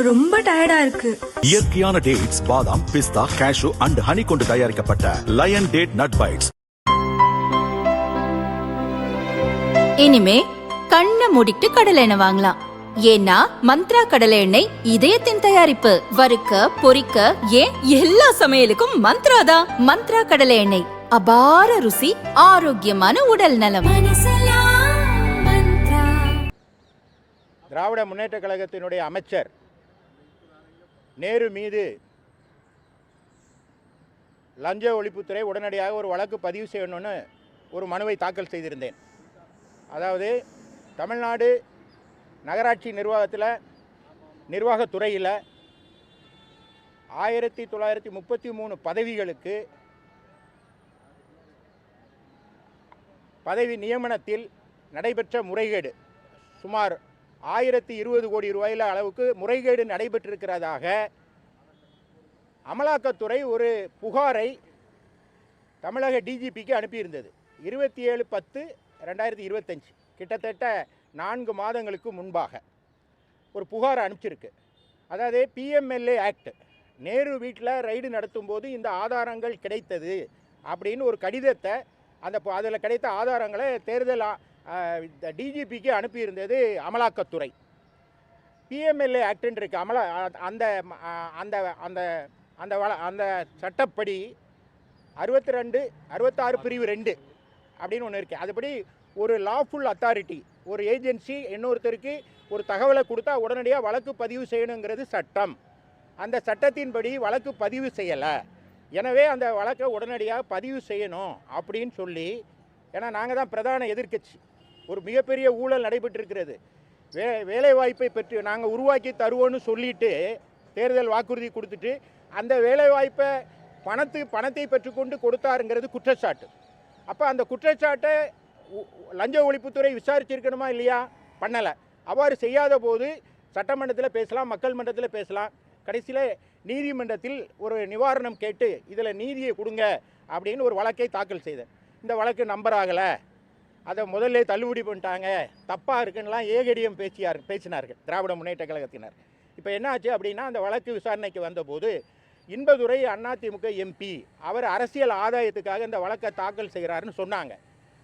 ரொம்ப டயர்டா இருக்கு. இயற்கையான டேட்ஸ், பாதாம், பிஸ்தா, கேஷு அண்ட் ஹனி கொண்டு தயாரிக்கப்பட்ட லயன் டேட் நட் பைட்ஸ். இனிமே கண்ணை மூடிட்டு கடலை எண்ணெய் வாங்கலாம். ஏன்னா மந்த்ரா கடலை எண்ணெய் இதயத்தின் தயாரிப்பு. வறுக்க பொரிக்க ஏன் எல்லா சமையலுக்கும் மந்த்ரா தான். மந்த்ரா கடலை எண்ணெய், அபார ருசி, ஆரோக்கியமான உடல் நலம். திராவிட முன்னேற்ற கழகத்தினுடைய அமைச்சர் நேரு மீது லஞ்ச ஒழிப்புத்துறை உடனடியாக ஒரு வழக்கு பதிவு செய்யணும்னு ஒரு மனுவை தாக்கல் செய்திருந்தேன். அதாவது தமிழ்நாடு நகராட்சி நிர்வாகத்துறையில் 1933 பதவிகளுக்கு பதவி நியமனத்தில் நடைபெற்ற முறைகேடு சுமார் 1020 கோடி ரூபாயில் அளவுக்கு முறைகேடு நடைபெற்றிருக்கிறதாக அமலாக்கத்துறை ஒரு புகாரை தமிழக டிஜிபிக்கு அனுப்பியிருந்தது. 27/10/2025 கிட்டத்தட்ட 4 மாதங்களுக்கு முன்பாக ஒரு புகார் அனுப்பிச்சிருக்கு. அதாவது பிஎம்எல்ஏ ஆக்ட், நேரு வீட்டில் ரைடு நடத்தும் போது இந்த ஆதாரங்கள் கிடைத்தது அப்படின்னு ஒரு கடிதத்தை அதில் கிடைத்த ஆதாரங்களை தேர்தல் டிஜிபிக்கு அனுப்பியிருந்தது அமலாக்கத்துறை. பிஎம்எல்ஏ ஆக்டுன்னு இருக்குது. அந்த அந்த அந்த அந்த அந்த சட்டப்படி 66 பிரிவு 2 அப்படின்னு ஒன்று இருக்குது. அதுபடி ஒரு லாஃபுல் அத்தாரிட்டி, ஒரு ஏஜென்சி இன்னொருத்தருக்கு ஒரு தகவலை கொடுத்தா உடனடியாக வழக்கு பதிவு செய்யணுங்கிறது சட்டம். அந்த சட்டத்தின்படி வழக்கு பதிவு செய்யலை. எனவே அந்த வழக்கை உடனடியாக பதிவு செய்யணும் அப்படின்னு சொல்லி, ஏன்னா நாங்கள் தான் பிரதான எதிர்க்கட்சி, ஒரு மிகப்பெரிய ஊழல் நடைபெற்றிருக்கிறது. வேலைவாய்ப்பை பற்றி நாங்கள் உருவாக்கி தருவோன்னு சொல்லிட்டு தேர்தல் வாக்குறுதி கொடுத்துட்டு அந்த வேலைவாய்ப்பை பணத்தை பெற்றுக்கொண்டு கொடுத்தாருங்கிறது குற்றச்சாட்டு. அப்போ அந்த குற்றச்சாட்டை லஞ்ச ஒழிப்புத்துறை விசாரிச்சிருக்கணுமா இல்லையா? பண்ணலை. அவ்வாறு செய்யாத போது சட்டமன்றத்தில் பேசலாம், மக்கள் மன்றத்தில் பேசலாம், கடைசியில் நீதிமன்றத்தில் ஒரு நிவாரணம் கேட்டு இதில் நீதியை கொடுங்க அப்படின்னு ஒரு வழக்கை தாக்கல் செய்தேன். இந்த வழக்கு நம்பர் ஆகலை, அதை முதல்ல தள்ளுபடி பண்ணிட்டாங்க, தப்பாக இருக்குன்னெலாம் ஏகடிஎம் பேசினார்கள் திராவிட முன்னேற்ற கழகத்தினர். இப்போ என்ன ஆச்சு அப்படின்னா, அந்த வழக்கு விசாரணைக்கு வந்தபோது இன்பதுரை அதிமுக எம்பி அவர் அரசியல் ஆதாயத்துக்காக இந்த வழக்கை தாக்கல் செய்கிறாருன்னு சொன்னாங்க.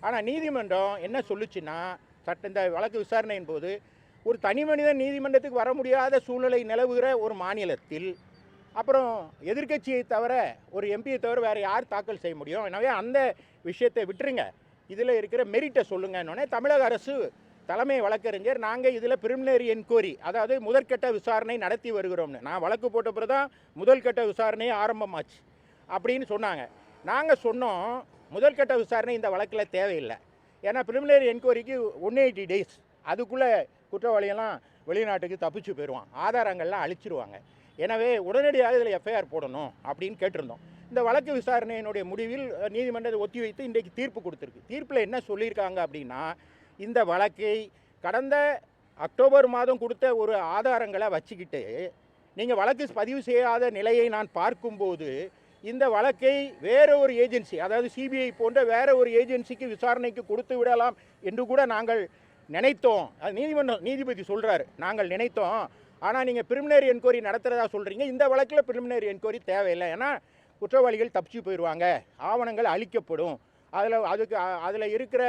ஆனால் நீதிமன்றம் என்ன சொல்லுச்சுன்னா, இந்த வழக்கு விசாரணையின் போது ஒரு தனி மனிதன் நீதிமன்றத்துக்கு வர முடியாத சூழ்நிலை நிலவுகிற ஒரு மாநிலத்தில் அப்புறம் எதிர்க்கட்சியை தவிர ஒரு எம்பியை தவிர வேறு யார் தாக்கல் செய்ய முடியும்? எனவே அந்த விஷயத்தை விட்டுருங்க, இதில் இருக்கிற மெரிட்டை சொல்லுங்கன்னொன்னே தமிழக அரசு தலைமை வழக்கறிஞர் நாங்கள் இதில் பிரிமினரி என்கொயரி, அதாவது முதற்கட்ட விசாரணை நடத்தி வருகிறோம்னு, நான் வழக்கு போட்ட பிறகு தான் முதல்கட்ட விசாரணையே ஆரம்பமாச்சு அப்படின்னு சொன்னாங்க. நாங்கள் சொன்னோம் முதல்கட்ட விசாரணை இந்த வழக்கில் தேவையில்லை. ஏன்னா பிரிமினரி என்கொயரிக்கு 180 days, அதுக்குள்ளே குற்றவாளியெல்லாம் வெளிநாட்டுக்கு தப்பிச்சு போயிடுவான், ஆதாரங்கள்லாம் அழிச்சிருவாங்க. எனவே உடனடியாக இதில் எஃப்ஐஆர் போடணும் அப்படின்னு கேட்டிருந்தோம். இந்த வழக்கு விசாரணையினுடைய முடிவில் நீதிமன்றத்தை ஒத்தி வைத்து இன்றைக்கு தீர்ப்பு கொடுத்துருக்கு. தீர்ப்பில் என்ன சொல்லியிருக்காங்க அப்படின்னா, இந்த வழக்கை கடந்த அக்டோபர் மாதம் கொடுத்த ஒரு ஆதாரங்களை வச்சுக்கிட்டு நீங்கள் வழக்கு பதிவு செய்யாத நிலையை நான் பார்க்கும்போது இந்த வழக்கை வேற ஒரு ஏஜென்சி, அதாவது சிபிஐ போன்ற வேற ஒரு ஏஜென்சிக்கு விசாரணைக்கு கொடுத்து விடலாம் என்று கூட நாங்கள் நினைத்தோம். அது நீதிபதி சொல்கிறாரு, நாங்கள் நினைத்தோம், ஆனால் நீங்கள் பிரிமினரி என்கொயரி நடத்துகிறதா சொல்கிறீங்க, இந்த வழக்கில் பிரிமினரி என்கொயரி தேவையில்லை, ஏன்னா குற்றவாளிகள் தப்பிச்சு போயிடுவாங்க, ஆவணங்கள் அழிக்கப்படும், அதில் இருக்கிற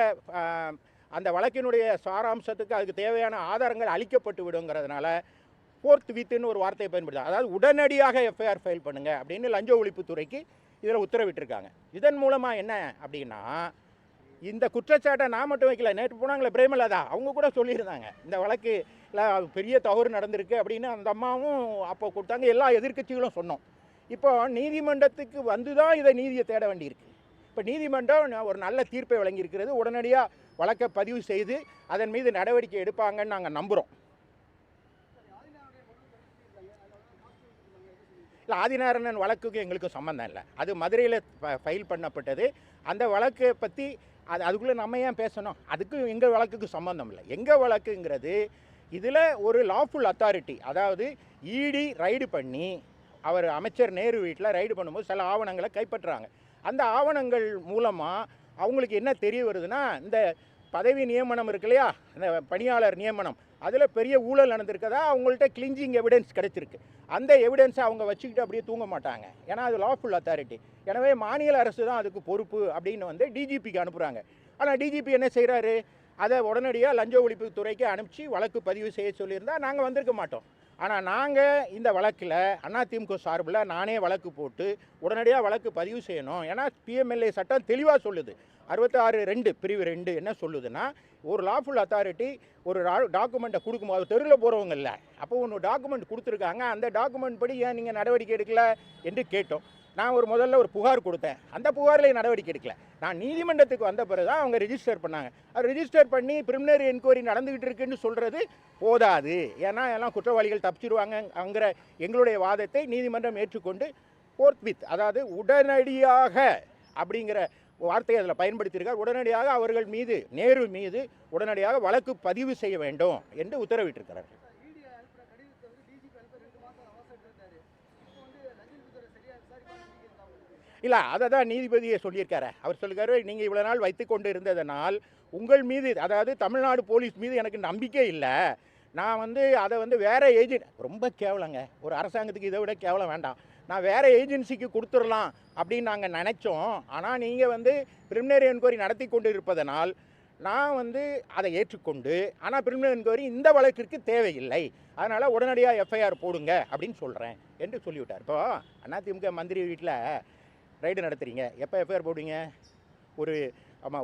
அந்த வழக்கினுடைய சாராம்சத்துக்கு அதுக்கு தேவையான ஆதாரங்கள் அழிக்கப்பட்டு விடுங்கிறதுனால ஃபோர்த் வித்துன்னு ஒரு வார்த்தையை பயன்படுத்த, அதாவது உடனடியாக எஃப்ஐஆர் ஃபைல் பண்ணுங்க அப்படின்னு லஞ்ச ஒழிப்புத்துறைக்கு இதில் உத்தரவிட்டிருக்காங்க. இதன் மூலமாக என்ன அப்படின்னா, இந்த குற்றச்சாட்டை நான் மட்டும் வைக்கல, நேற்று போனாங்களே பிரேமலதா, அவங்க கூட சொல்லியிருந்தாங்க இந்த வழக்கில் பெரிய தவறு நடந்திருக்கு அப்படின்னு அந்த அம்மாவும் அப்போ கொடுத்தாங்க, எல்லா எதிர்க்கட்சிகளும் சொன்னோம். இப்போ நீதிமன்றத்துக்கு வந்து தான் இதை நீதியை தேட வேண்டியிருக்கு. இப்போ நீதிமன்றம் ஒரு நல்ல தீர்ப்பை வழங்கியிருக்கிறது, உடனடியாக வழக்கை பதிவு செய்து அதன் மீது நடவடிக்கை எடுப்பாங்கன்னு நாங்கள் நம்புகிறோம். இல்லை, ஆதிநாராயணன் வழக்குக்கு எங்களுக்கு சம்மந்தம் இல்லை, அது மதுரையில் ஃபைல் பண்ணப்பட்டது. அந்த வழக்கை பற்றி அதுக்குள்ளே நம்ம ஏன் பேசணும்? அதுக்கு எங்கள் வழக்குக்கு சம்மந்தம் இல்லை. எங்கள் வழக்குங்கிறது இதில் ஒரு லாஃபுல் அத்தாரிட்டி, அதாவது இடி ரைடு பண்ணி அவர் அமைச்சர் நேரு வீட்டில் ரைடு பண்ணும்போது சில ஆவணங்களை கைப்பற்றுறாங்க. அந்த ஆவணங்கள் மூலமாக அவங்களுக்கு என்ன தெரிய வருதுன்னா, இந்த பதவி நியமனம் இருக்கு இல்லையா, இந்த பணியாளர் நியமனம், அதில் பெரிய ஊழல் நடந்திருக்கதா அவங்கள்ட்ட கிளிஞ்சிங் எவிடன்ஸ் கிடைச்சிருக்கு. அந்த எவிடன்ஸை அவங்க வச்சுக்கிட்டு அப்படியே தூங்க மாட்டாங்க, ஏன்னா அது லாஃபுல் அத்தாரிட்டி. எனவே மாநில அரசு தான் அதுக்கு பொறுப்பு அப்படின்னு வந்து டிஜிபிக்கு அனுப்புகிறாங்க. ஆனால் டிஜிபி என்ன செய்கிறாரு, அதை உடனடியாக லஞ்ச ஒழிப்பு துறைக்கு அனுப்பிச்சு வழக்கு பதிவு செய்ய சொல்லியிருந்தால் நாங்கள் வந்திருக்க மாட்டோம். ஆனால் நாங்கள் இந்த வழக்கில் அதிமுக சார்பில் நானே வழக்கு போட்டு உடனடியாக வழக்கு பதிவு செய்யணும். ஏன்னா பிஎம்எல்ஏ சட்டம் தெளிவாக சொல்லுது, 66(2) பிரிவு 2 என்ன சொல்லுதுன்னா, ஒரு லாஃபுல் அத்தாரிட்டி ஒரு டாக்குமெண்ட்டை கொடுக்கும்போது தெருவில் போகிறவங்க இல்லை, அப்போ ஒன்று டாக்குமெண்ட் கொடுத்துருக்காங்க, அந்த டாக்குமெண்ட் படி ஏன் நீங்கள் நடவடிக்கை எடுக்கல என்று கேட்டோம். நான் முதல்ல ஒரு புகார் கொடுத்தேன், அந்த புகாரில் நடவடிக்கை எடுக்கல. நான் நீதிமன்றத்துக்கு வந்த பிறகு தான் அவங்க ரெஜிஸ்டர் பண்ணாங்க. அது ரெஜிஸ்டர் பண்ணி பிரிமினரி என்கொயரி நடந்துகிட்டு இருக்குன்னு சொல்கிறது போதாது, ஏன்னா எல்லாம் குற்றவாளிகள் தப்பிச்சிருவாங்கங்கிற எங்களுடைய வாதத்தை நீதிமன்றம் ஏற்றுக்கொண்டு ஃபோர்த்வித், அதாவது உடனடியாக அப்படிங்கிற வார்த்தையை அதில் பயன்படுத்தியிருக்கார். உடனடியாக அவர்கள் மீது, நேரு மீது உடனடியாக வழக்கு பதிவு செய்ய வேண்டும் என்று உத்தரவிட்டிருக்கிறார்கள். இல்லை, அதை தான் நீதிபதியை சொல்லியிருக்காரு. அவர் சொல்லியிருக்காரு, நீங்கள் இவ்வளோ நாள் வைத்து கொண்டு இருந்ததனால் உங்கள் மீது, அதாவது தமிழ்நாடு போலீஸ் மீது எனக்கு நம்பிக்கை இல்லை, நான் அதை வேறு ஏஜென்ட், ரொம்ப கேவலங்க, ஒரு அரசாங்கத்துக்கு இதை விட கேவலம் வேண்டாம், நான் வேறு ஏஜென்சிக்கு கொடுத்துடலாம் அப்படின்னு நாங்கள் நினச்சோம். ஆனால் நீங்கள் பிரிமினரி என்கொயரி நடத்தி கொண்டு இருப்பதனால் நான் அதை ஏற்றுக்கொண்டு, ஆனால் பிரிமினரி என்கொயரி இந்த வழக்கிற்கு தேவையில்லை, அதனால் உடனடியாக எஃப்ஐஆர் போடுங்க அப்படின்னு சொல்கிறேன் என்று சொல்லிவிட்டார். இப்போது அதிமுக மந்திரி வீட்டில் ரைடு நடத்துகிறீங்க, எப்போ எஃப்ஐஆர் போடுவீங்க?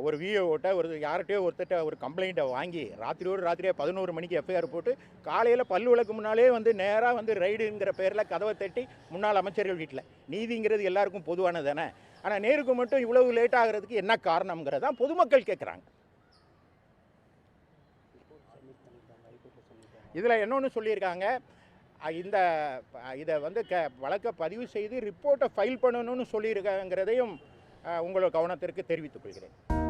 ஒரு விஓட்ட யார்கிட்டயோ ஒருத்தட்ட ஒரு கம்ப்ளைண்ட்டை வாங்கி ராத்திரியாக 11 மணிக்கு எஃப்ஐஆர் போட்டு காலையில் பல்லு விளக்கு முன்னாலே நேராக ரைடுங்கிற பேரில் கதவை தட்டி முன்னாள் அமைச்சர்கள் வீட்டில். நீதிங்கிறது எல்லாருக்கும் பொதுவானது தானே, ஆனால் நேருக்கு மட்டும் இவ்வளவு லேட் ஆகிறதுக்கு என்ன காரணங்கிறதான் பொதுமக்கள் கேட்குறாங்க. இதில் இன்னொன்று சொல்லியிருக்காங்க, இதை வழக்கை பதிவு செய்து ரிப்போர்ட்டை ஃபைல் பண்ணணும்னு சொல்லியிருக்காங்கிறதையும் உங்களோட கவனத்திற்கு தெரிவித்துக் கொள்கிறேன்.